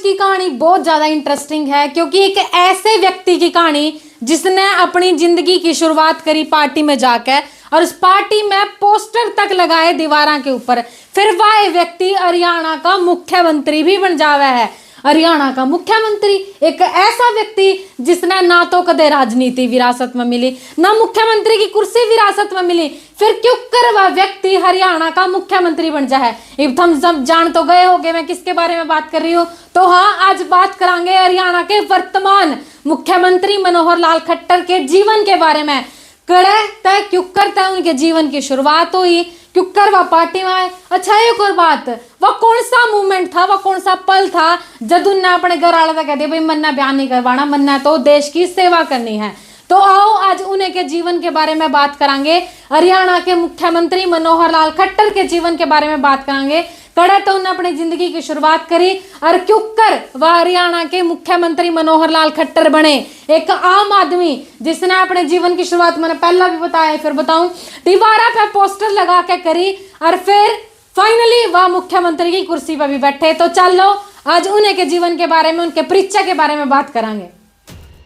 की कहानी बहुत ज़्यादा इंटरेस्टिंग है, क्योंकि एक ऐसे व्यक्ति की कहानी जिसने अपनी जिंदगी की शुरुआत करी पार्टी में जाकर, और उस पार्टी में पोस्टर तक लगाए दीवारों के ऊपर। फिर वह व्यक्ति हरियाणा का मुख्यमंत्री भी बन जावा है। हरियाणा का मुख्यमंत्री, एक ऐसा व्यक्ति जिसने ना तो कदे राजनीति विरासत में मिली, ना मुख्यमंत्री की कुर्सी विरासत में मिली, फिर क्यों कर वह व्यक्ति हरियाणा का मुख्यमंत्री बन जाए। अब हम सब जान तो गए होंगे मैं किसके बारे में बात कर रही हूँ। तो हाँ, आज बात करेंगे हरियाणा के वर्तमान मुख्यमंत्री मनोहर लाल खट्टर के जीवन के बारे में। कड़े तय क्यों करता है, उनके जीवन की शुरुआत हुई क्यों कर वह पार्टी में आए। अच्छा, एक और बात, वह कौन सा मूवमेंट था, वह कौन सा पल था जब उन्होंने अपने घर वाले से कह दिया भाई मन्ना बयान नहीं करवाना, मन्ना तो देश की सेवा करनी है। तो आओ आज उन्हीं के जीवन के बारे में बात करेंगे। हरियाणा के मुख्यमंत्री मनोहर लाल खट्टर के जीवन के बारे में बात करेंगे। कड़े तो उन्होंने अपनी जिंदगी की शुरुआत करी और क्यों कर वह हरियाणा के मुख्यमंत्री मनोहर लाल खट्टर बने, एक आम आदमी जिसने अपने जीवन की शुरुआत मैंने पहला भी बताया फिर बताऊं, दीवारा पे पोस्टर लगा के करी और फिर फाइनली वह मुख्यमंत्री की कुर्सी पर भी बैठे। तो चलो आज उन्हीं के जीवन के बारे में, उनके परिचय के बारे में बात करेंगे।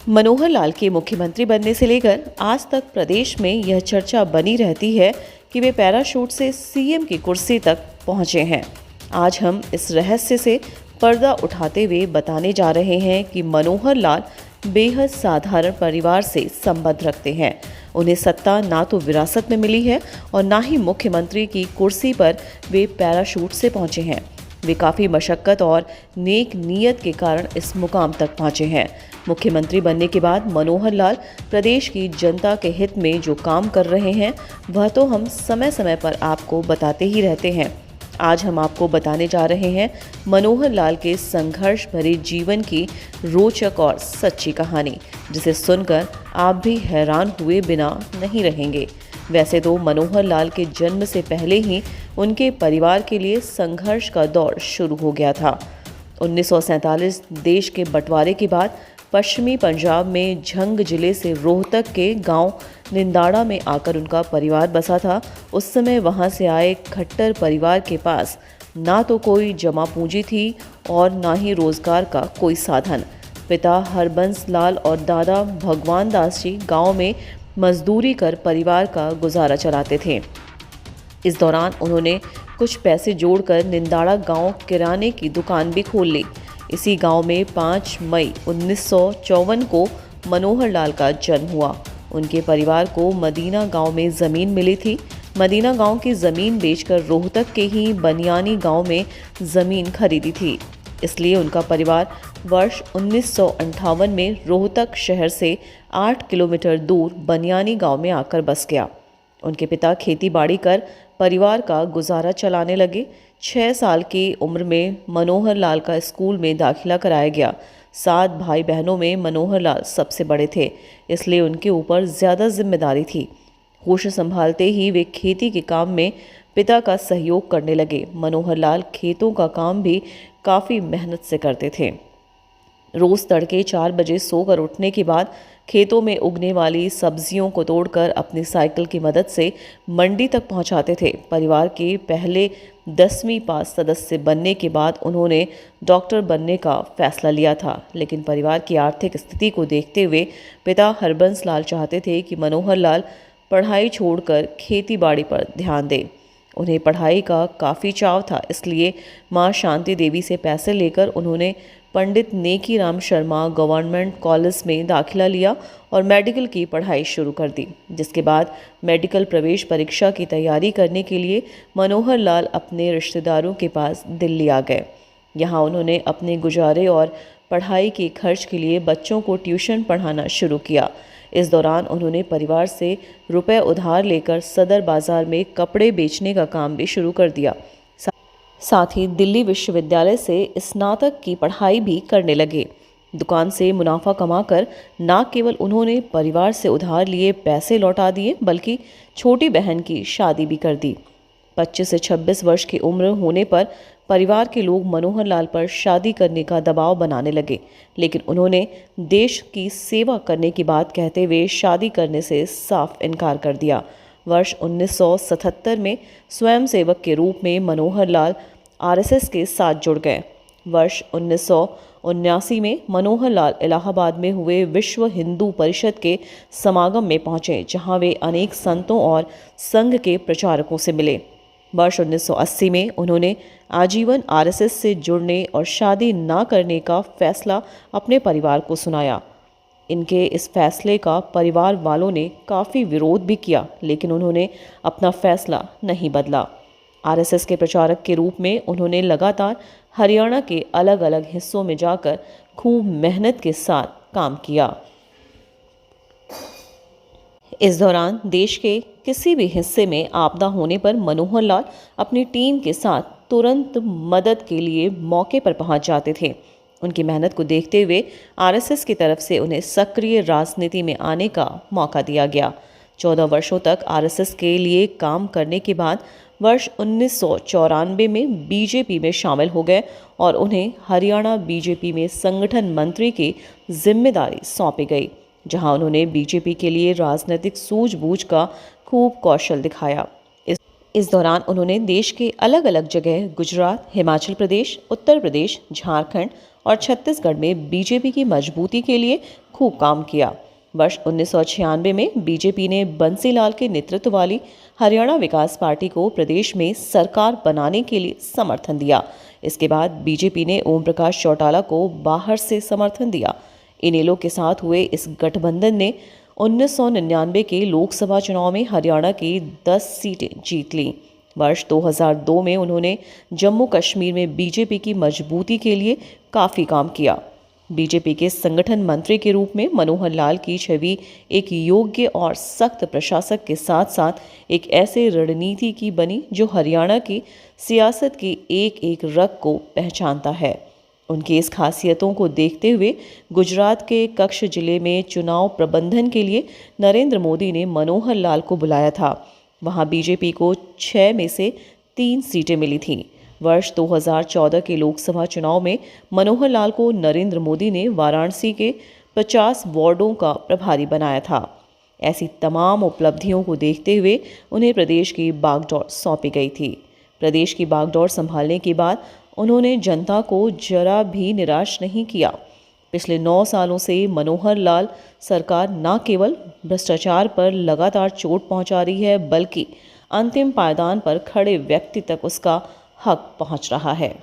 मनोहर लाल के मुख्यमंत्री बनने से लेकर आज तक प्रदेश में यह चर्चा बनी रहती है कि वे पैराशूट से सीएम की कुर्सी तक पहुंचे हैं। आज हम इस रहस्य से पर्दा उठाते हुए बताने जा रहे हैं कि मनोहर लाल बेहद साधारण परिवार से संबंध रखते हैं। उन्हें सत्ता ना तो विरासत में मिली है और ना ही मुख्यमंत्री की कुर्सी पर वे पैराशूट से पहुंचे हैं। वे काफ़ी मशक्क़त और नेक नीयत के कारण इस मुकाम तक पहुंचे हैं। मुख्यमंत्री बनने के बाद मनोहर लाल प्रदेश की जनता के हित में जो काम कर रहे हैं वह तो हम समय समय पर आपको बताते ही रहते हैं। आज हम आपको बताने जा रहे हैं मनोहर लाल के संघर्ष भरे जीवन की रोचक और सच्ची कहानी, जिसे सुनकर आप भी हैरान हुए बिना नहीं रहेंगे। वैसे तो मनोहर लाल के जन्म से पहले ही उनके परिवार के लिए संघर्ष का दौर शुरू हो गया था। 1947 देश के बंटवारे के बाद पश्चिमी पंजाब में झंग जिले से रोहतक के गांव निंदाड़ा में आकर उनका परिवार बसा था। उस समय वहां से आए खट्टर परिवार के पास ना तो कोई जमा पूंजी थी और ना ही रोजगार का कोई साधन। पिता हरबंस लाल और दादा भगवान दास जी गाँव में मजदूरी कर परिवार का गुजारा चलाते थे। इस दौरान उन्होंने कुछ पैसे जोड़कर निंदाड़ा गांव किराने की दुकान भी खोल ली। इसी गांव में 5 मई 1954 को मनोहर लाल का जन्म हुआ। उनके परिवार को मदीना गांव में ज़मीन मिली थी। मदीना गांव की ज़मीन बेचकर रोहतक के ही बनियानी गांव में ज़मीन खरीदी थी। इसलिए उनका परिवार वर्ष 1958 में रोहतक शहर से 8 किलोमीटर दूर बनियानी गांव में आकर बस गया। उनके पिता खेती बाड़ी कर परिवार का गुजारा चलाने लगे। 6 साल की उम्र में मनोहर लाल का स्कूल में दाखिला कराया गया। 7 भाई बहनों में मनोहर लाल सबसे बड़े थे, इसलिए उनके ऊपर ज़्यादा जिम्मेदारी थी। होश संभालते ही वे खेती के काम में पिता का सहयोग करने लगे। मनोहर लाल खेतों का काम भी काफ़ी मेहनत से करते थे। रोज़ तड़के 4 बजे सोकर उठने के बाद खेतों में उगने वाली सब्जियों को तोड़कर अपनी साइकिल की मदद से मंडी तक पहुंचाते थे। परिवार के पहले 10वीं पास सदस्य बनने के बाद उन्होंने डॉक्टर बनने का फैसला लिया था, लेकिन परिवार की आर्थिक स्थिति को देखते हुए पिता हरबंस लाल चाहते थे कि मनोहर लाल पढ़ाई छोड़कर खेती बाड़ी पर ध्यान दें। उन्हें पढ़ाई का काफ़ी चाव था, इसलिए माँ शांति देवी से पैसे लेकर उन्होंने पंडित नेकी राम शर्मा गवर्नमेंट कॉलेज में दाखिला लिया और मेडिकल की पढ़ाई शुरू कर दी। जिसके बाद मेडिकल प्रवेश परीक्षा की तैयारी करने के लिए मनोहर लाल अपने रिश्तेदारों के पास दिल्ली आ गए। यहाँ उन्होंने अपने गुजारे और पढ़ाई के खर्च के लिए बच्चों को ट्यूशन पढ़ाना शुरू किया। इस दौरान उन्होंने परिवार से रुपए उधार लेकर सदर बाजार में कपड़े बेचने का काम भी शुरू कर दिया। साथ ही दिल्ली विश्वविद्यालय से स्नातक की पढ़ाई भी करने लगे। दुकान से मुनाफा कमाकर न केवल उन्होंने परिवार से उधार लिए पैसे लौटा दिए, बल्कि छोटी बहन की शादी भी कर दी। 25 से 26 वर्ष की उम्र होने पर परिवार के लोग मनोहर लाल पर शादी करने का दबाव बनाने लगे, लेकिन उन्होंने देश की सेवा करने की बात कहते हुए शादी करने से साफ इनकार कर दिया। वर्ष 1977 में स्वयंसेवक के रूप में मनोहर लाल आरएसएस के साथ जुड़ गए। वर्ष 1979 में मनोहर लाल इलाहाबाद में हुए विश्व हिंदू परिषद के समागम में पहुंचे, जहां वे अनेक संतों और संघ के प्रचारकों से मिले। वर्ष 1980 में उन्होंने आजीवन आरएसएस से जुड़ने और शादी न करने का फैसला अपने परिवार को सुनाया। इनके इस फैसले का परिवार वालों ने काफ़ी विरोध भी किया, लेकिन उन्होंने अपना फैसला नहीं बदला। आरएसएस के प्रचारक के रूप में उन्होंने लगातार हरियाणा के अलग अलग हिस्सों में जाकर खूब मेहनत के साथ काम किया। इस दौरान देश के किसी भी हिस्से में आपदा होने पर मनोहर लाल अपनी टीम के साथ तुरंत मदद के लिए मौके पर पहुंच जाते थे। उनकी मेहनत को देखते हुए आरएसएस की तरफ से उन्हें सक्रिय राजनीति में आने का मौका दिया गया। 14 वर्षों तक आरएसएस के लिए काम करने के बाद वर्ष 1994 में बीजेपी में शामिल हो गए और उन्हें हरियाणा बीजेपी में संगठन मंत्री की जिम्मेदारी सौंपी गई, जहां उन्होंने बीजेपी के लिए राजनीतिक सूझबूझ का खूब कौशल दिखाया। इस दौरान उन्होंने देश के अलग अलग जगह गुजरात, हिमाचल प्रदेश, उत्तर प्रदेश, झारखंड और छत्तीसगढ़ में बीजेपी की मजबूती के लिए खूब काम किया। वर्ष 1996 में बीजेपी ने बंसीलाल के नेतृत्व वाली हरियाणा विकास पार्टी को प्रदेश में सरकार बनाने के लिए समर्थन दिया। इसके बाद बीजेपी ने ओम प्रकाश चौटाला को बाहर से समर्थन दिया। इनेलो के साथ हुए इस गठबंधन ने 1999 के लोकसभा चुनाव में हरियाणा की 10 सीटें जीत लीं। वर्ष 2002 में उन्होंने जम्मू कश्मीर में बीजेपी की मजबूती के लिए काफ़ी काम किया। बीजेपी के संगठन मंत्री के रूप में मनोहर लाल की छवि एक योग्य और सख्त प्रशासक के साथ साथ एक ऐसे रणनीति की बनी जो हरियाणा की सियासत की एक एक रग को पहचानता है। उनकी इस खासियतों को देखते हुए गुजरात के कच्छ जिले में चुनाव प्रबंधन के लिए नरेंद्र मोदी ने मनोहर लाल को बुलाया था। वहां बीजेपी को 6 में से 3 सीटें मिली थीं। वर्ष 2014 के लोकसभा चुनाव में मनोहर लाल को नरेंद्र मोदी ने वाराणसी के 50 वार्डों का प्रभारी बनाया था। ऐसी तमाम उपलब्धियों को देखते हुए उन्हें प्रदेश की बागडोर सौंपी गई थी। प्रदेश की बागडोर संभालने के बाद उन्होंने जनता को जरा भी निराश नहीं किया। पिछले 9 सालों से मनोहर लाल सरकार न केवल भ्रष्टाचार पर लगातार चोट पहुंचा रही है, बल्कि अंतिम पायदान पर खड़े व्यक्ति तक उसका हक पहुंच रहा है।